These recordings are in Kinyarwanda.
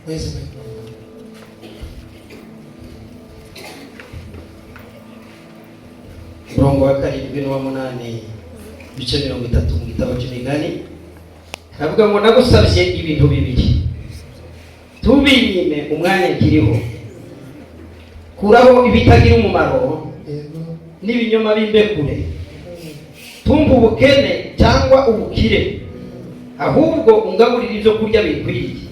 Wezi murongo wa 7 n'uwa 8 ibice 30 mu gitabo cy'Imigani havuga ngo nagusabye ibintu bibiri tubinyime umwanya nkiriho, kuraho ibitagira umumaro n'ibinyoma b'imbekure, tumva ubukene cyangwa ubukire, ahubwo ungaburira ibyo kurya bikwiriye.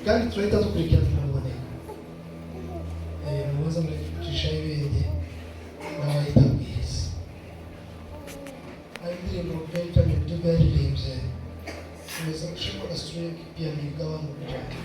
kandi turahita dukurikirana nabone mubaza muri tushaye ibindi n'abahita bwiriza ari indirimbo bwahita mu buryo bwaririmbye neza gushobora strike pia nigawa mu bijyanye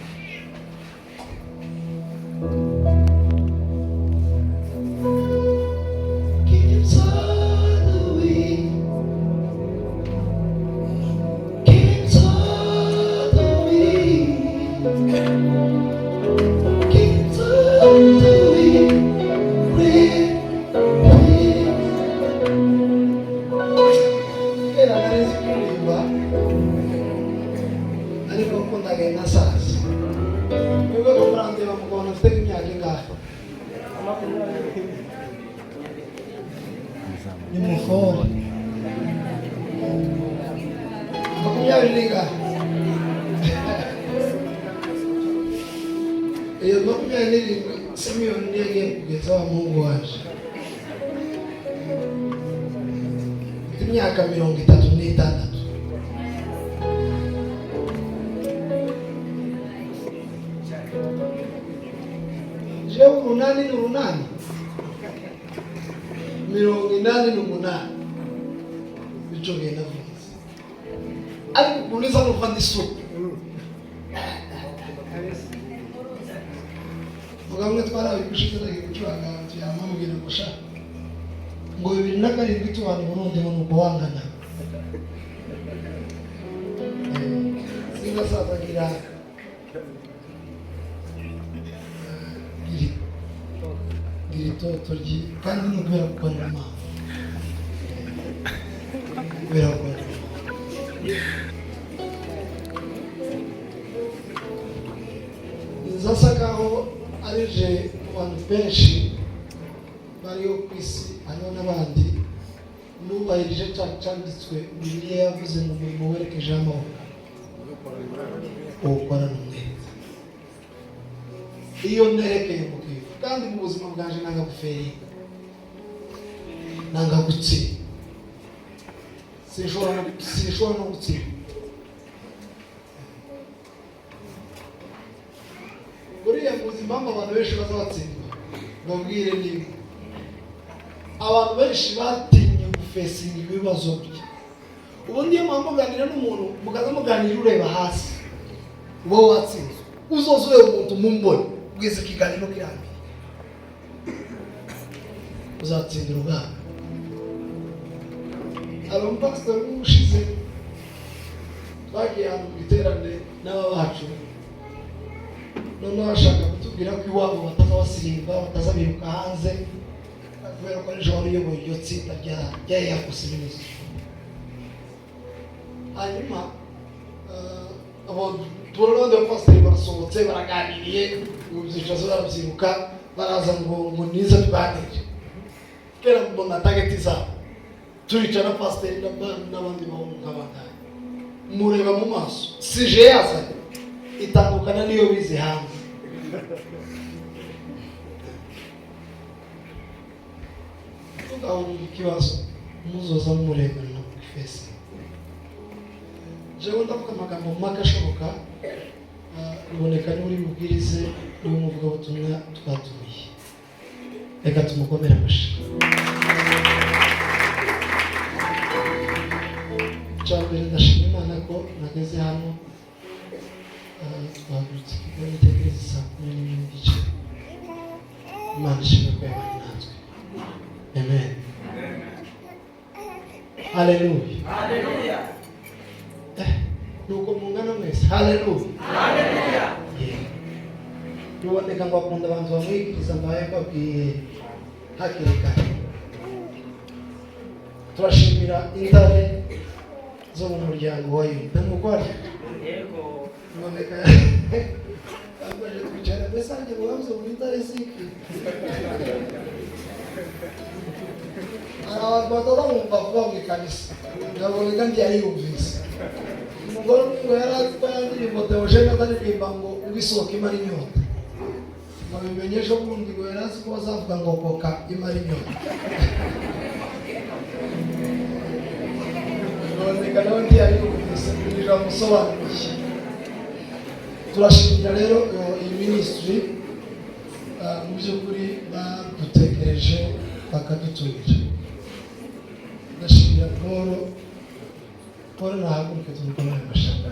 imyaka 36 jewe urunani n'urunani 88 bicho genda vuze ariko kuliza no fandi suku mugamwe twara bikushitira gicuanga cyama mugire gusha ngo 2007 tubana Burundi mu Rwanda singa sasa gira torji kandi n'ubera gukora mama ubera gukora zasakaho arije abantu benshi bariyo kwisi hano n'abandi nubahirije cyanditswe Bibiliya yavuze mu murimo werekeje amahoro ukora n'umwe iyo nerekeye mu gifu kandi mu buzima bwanje nanga guferi nanga gutsi sinshobora no gutsi buriya mu buzima abantu benshi bazabatsindwa babwire niba abantu benshi batinye gufesinga ibibazo bye ubundi iyo muganira n'umuntu mukaza muganira ureba hasi uba watsinzwe uzoze ureba umuntu mumbone ubwiza ikiganiro kirangiye uzatsindira ubwabo abamupasitori b'ubushize twagiye ahantu mu giterane n'ababacu noneho bashaka kutubwira ko iwabo batazabasirimba batazabiruka hanze kubera ko nijoro wari uyoboye iryo tsinda rya yakusi minisitiri hanyuma turabona abapasiteri barasohotse baraganiriye ubyicazo barabyiruka baraza ngo niza tuganire kera mbona tageti zabo turicara pasiteri n'abandi bahungu nk'abangana mureba mu maso sije yazanye itandukana niyo bize hanze tugahunga ikibazo muzoza mumurebana no kuri fesi jewe ndavuga amagambo make ashoboka ruboneka n'uri mubwirize n'uri muvugabutumwa twatumiye reka tumukomere amashyi cyambere ndashima Imana ko nageze hano twahagurutse ikigo n'itekereza saa 10:30 Imana ishimwe ko yabanye natwe amen haleluya nuko mungana mwese. Haleluya. Nuboneka ngo akunda abantu bamwigiriza mbaye babwiye hakiri kare. Turashimira intare zo mu muryango wa Yuda. Mugwari yego noneka abaje kwicara besange muhamze mu intare ziki abantu bamumva vuba mu kanisa ndaboneka ndi yari yumvise umugore ngo yaratwandi moteoje ataririmba ngo ubisohoka imara inyota babimenyeje ubundi ngo yarazi ko bazavuga ngo koka imara inyota noneka nawe ndi yari yumvise kugira musobanurire. Turashimira rero iyi ministry mu by'ukuri badutekereje bakadutumira. Ndashimira Paul nahaguruke turukomere amashaka.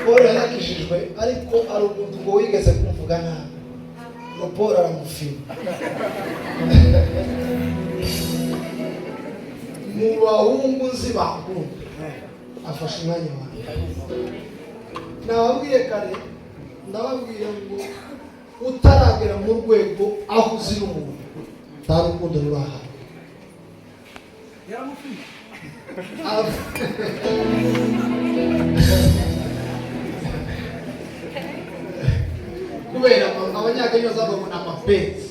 Paul yarakishijwe ariko ari umuntu ngo wigeze kumvuga nabi ngo Paul aramufima. Mu bahungu nzi bakunda afashe umwanya wawe. Nababwiye kare ndababwira ngo utaragera mu rwego aho uzira umuntu nta rukundo ruraha. Kubera abanyakenya bazabona amapenzi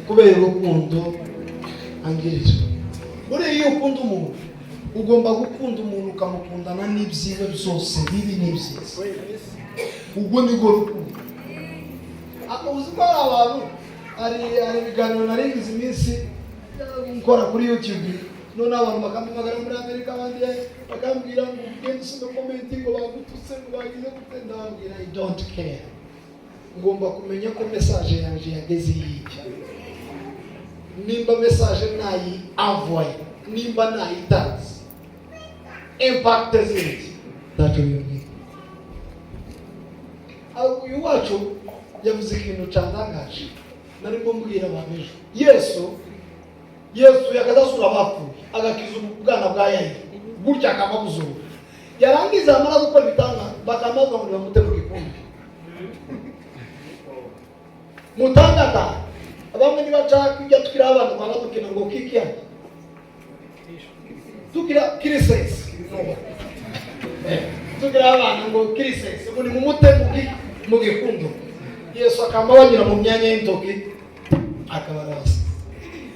kubera urukundo angirira. Buriya iyo ukunda umuntu ugomba gukunda umuntu ukamukundana n'ibyiwe byose bibi n'ibyiza. Ubwo nibwo rukundo. Uzi ko hari abantu hari ibiganiro naringize iminsi nkora kuri YouTube none abantu bakampamagara muri Amerika abandi bakambwira ngo ugende usome comment ngo bagututse ngo bagize gute. Ndababwira I don't care. Ngomba kumenya ko message yanjye yageze hirya. Nimba message nayi avoye nimba nayi dance impact zindi ntacyo bimwe. Uyu wacu yavuze ikintu cyandangaje narimo mbwira abantu ejo. Yesu yakadasura abapfuye agakiza ubwana bwa Yayi gutya akamabuzura yarangiza amara gukora bitanga bakamaza ngo bamute mu gikombe mutangata. Abamwe nibachaka kujya tukira abantu baradukina ngo kikia tukira kirises tukira abantu ngo kirises uri mu mute mu gikundo. Yesu akamabanyira mu myanya y'intoki akabarasa.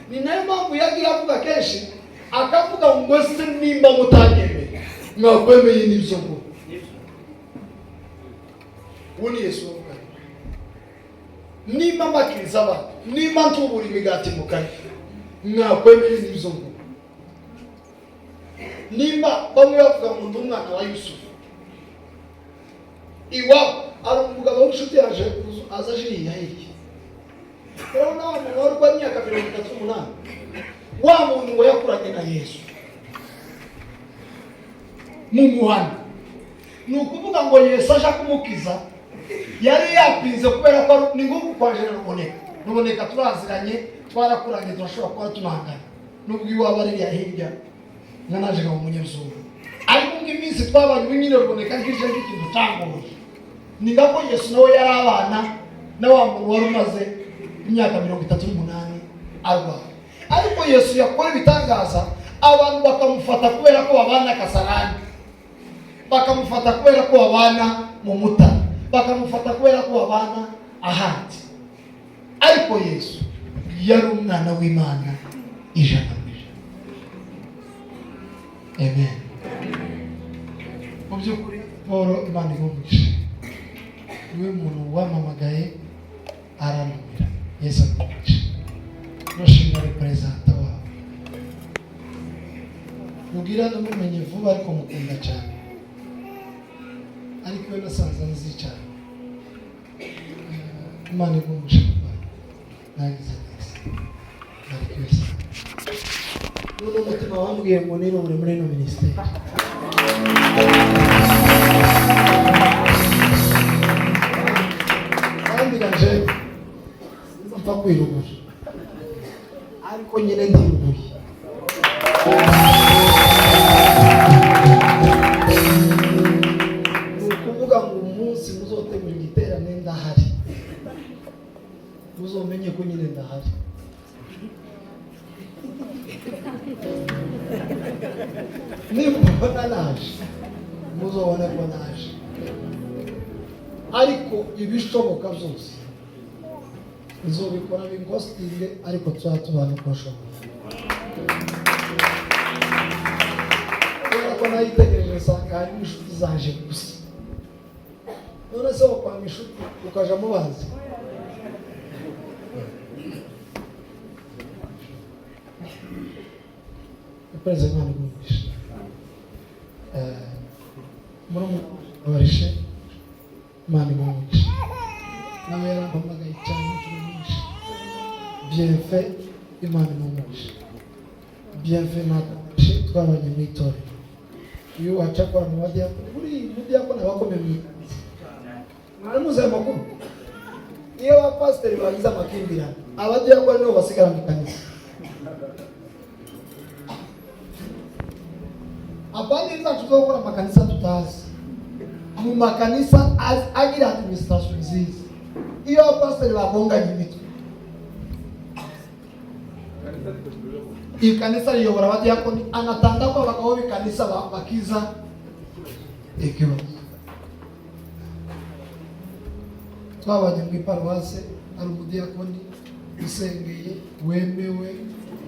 Ni nayo mpamvu yagiye avuga kenshi akavuga ngo se nimba mutanyemeye mwakwemeye n'ibyo ngo ubu Yesu avuga nimba makiriza abantu nimba ntubura imigati mu kanwa mwakwemeye n'ibyo ngo nimba bamwe bavuga ngo ndi umwana wa Yusufu iwabo ari umugabo w'inshuti yaje aza aje hirya. Rero nawe umuntu wari imyaka 38 wa muntu ngo yakuranye na Yesu mu muhanda. Ni ukuvuga ngo Yesu aje kumukiza yari yapinze kubera ko ni ngombwa kwaje ruboneka turaziranye twarakuranye turashobora kuba tunangana nubwo iwabo ari hirya nanaje ngo umunyezuru ariko ngiminsi twabanye nyine ruboneka nkije nk'ikintu tangoye. Ni ngako Yesu nawe yari abana na wa muntu wari umaze imyaka 38 arwa. Ariko Yesu yakora ibitangaza abantu bakamufata kubera ko babana Kasarani, bakamufata kubera ko babana mu Mutara, bakamufata kubera ko babana ahandi. Ariko Yesu yari umwana w'Imana ijana. Amen. Mu by'ukuri Paul Imana igumugisha niwe muntu wamamagaye aranumira. Yesu agumugisha. Noshimira representa wawe mugira ndamumenye vuba ariko mukunda cyane ariko we nasanze nzi cyane. Imana igumugisha nagize neza ariko Yesu none umutima wambwiye ngo nino muri no ministeri Ganje mpa kwirugura ariko nyine ndiruguri uzomenye ko nyine ndahari. Nimubona naje muzobone ko naje, ariko ibishoboka byose nzobikora bingostinge, ariko tuzaba tubana uko ashoboye. Kubera ko nayitegereje nsanga harimo inshuti zaje gusa. None se wakwanga inshuti ukaja mubazi? Ukwezi Imana igumvishe muramubarishe Imana igumvishe nawe yarampamagaye cyane inshuro nyinshi. Bienfait Imana igumvishe, bienfait natwe twabanye mu itorero. Iyo wacakora mu badiyakoni, buri mudiyakoni abakomeye mu ikanisa mwaramuze amakuru. Iyo abapasiteri bagize amakimbirane, abadiyakoni nibo basigara mu ikanisa. Abandi zacu zo gukora amakanisa tutazi, mu makanisa agira administration nziza. Iyo abapasiteri bagonganye imitwe, ikanisa liyobora abadiyakoni, anatanga ko abagabo b'ikanisa bakiza ikibazo. Twabanye mu iparuwase, ari umudiyakoni usengeye, wemewe,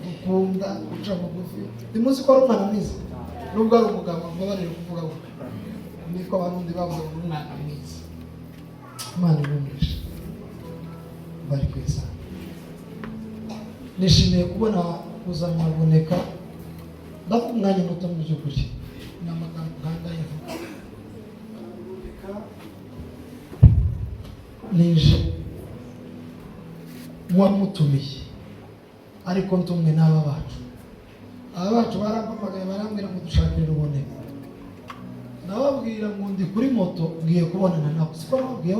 ukunda, uca bugufi. Ndimuzi ko ari umwana mwiza, nubwo ari umugabo mbabarira kuvuga ngo niko abarundi bavuga ngo umwana mwiza. Imana ibumvishe bari kweza. Nishimiye kubona uzanyaboneka, ndavuga umwanya muto mu by'ukuri n'amagambo nkangaye vuga. Nije wamutumiye, ariko ntumwe n'aba bacu. Aba bacu barampamagaye barambwira ngo dushakire uboneka. Nababwira ngo ndi kuri moto ngiye kubonana nabo. Siko nababwiye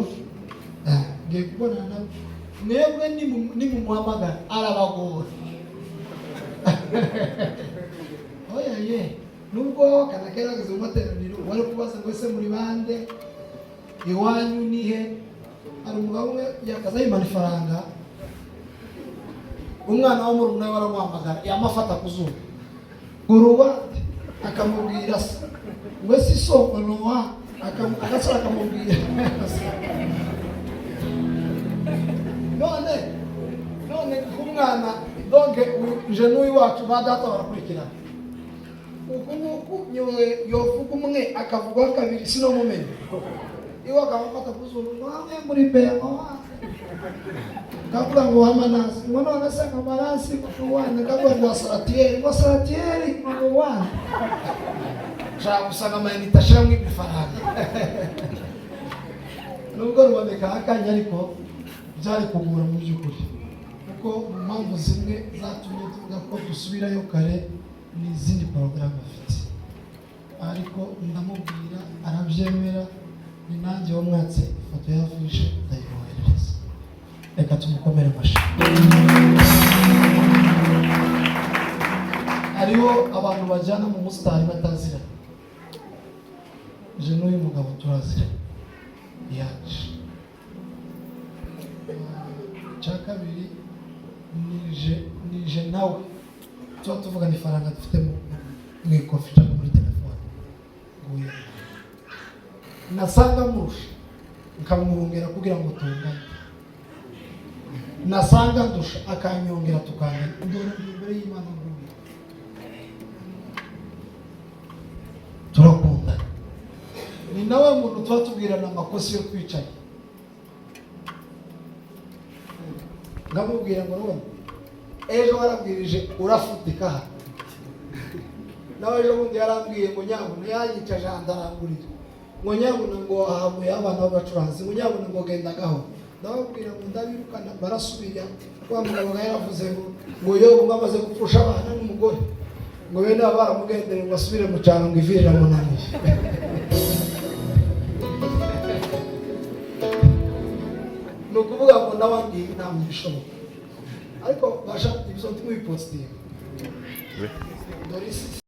ngiye kubonana nabo. Mwebwe nimumuhamagara arabagora. Oya ye, nubwo kanagerageza mu materaniro wari kubaza ngo ese muri bande, iwanyu nihe? Hari umugabo umwe yakaza yimana ifaranga, umwana wo mu rugo nawe waramuhamagara yamafata kuzuba guruba, akamubwira se we si soko noa, agasara akamubwira none kumwana donge je n'uyu wacu ba data barakurikirana uku yovuga umwe akavuga kabiri sino mumenye iwe akamufata kuzuba mwe muri beya kavuga ngo wamanasi ngo none se kamarasi kuwana kavuga ngo wasaratieri ngo wana shaka usanga mayinite ashiramwe ibifaranga. Nubwo ruboneka akanya, ariko byari kugura mu by'ukuri, kuko mu mpamvu zimwe zatumye tuvuga ko dusubirayo kare n'izindi porogaramu afite, ariko ndamubwira arabyemera. Ni nanjye wamwatse ifoto yafishe ndayimwoherereza. Reka tumukomere amashyi. Hariho abantu bajyana mu musitari batazira, je n'uyu mugabo turazira yaje. Cya kabiri nije nawe tuba tuvugana ifaranga dufite mu ikofi cyangwa muri telefone, nasanga murusha nkamwongera kugira ngo tungane, nasanga ndusha akanyongera tukangana. Imbere y'Imana nguyu turakundana. Ni nawe muntu tuba tubwirana amakosa yo twicaye, ngamubwira ngo none ejo warabwirije urafutika aha, nawe ejo bundi yarambwiye ngo nyabuna yanyicaje andarangurira ngo nyabuna ngo ahamuye abana b'abacuranzi ngo nyabuna ngo gendagaho. Ndababwira ngo ndabirukana barasubira. Wa mugabo yaravuze ngo yo bamaze gupfusha abana n'umugore ngo bene baramugendere ngo asubire mu cyaro ngo ivirira munaniye. No kuvuga ngo ndabandi ntamwe bishoboka, ariko basha ibyo twipostinga Doris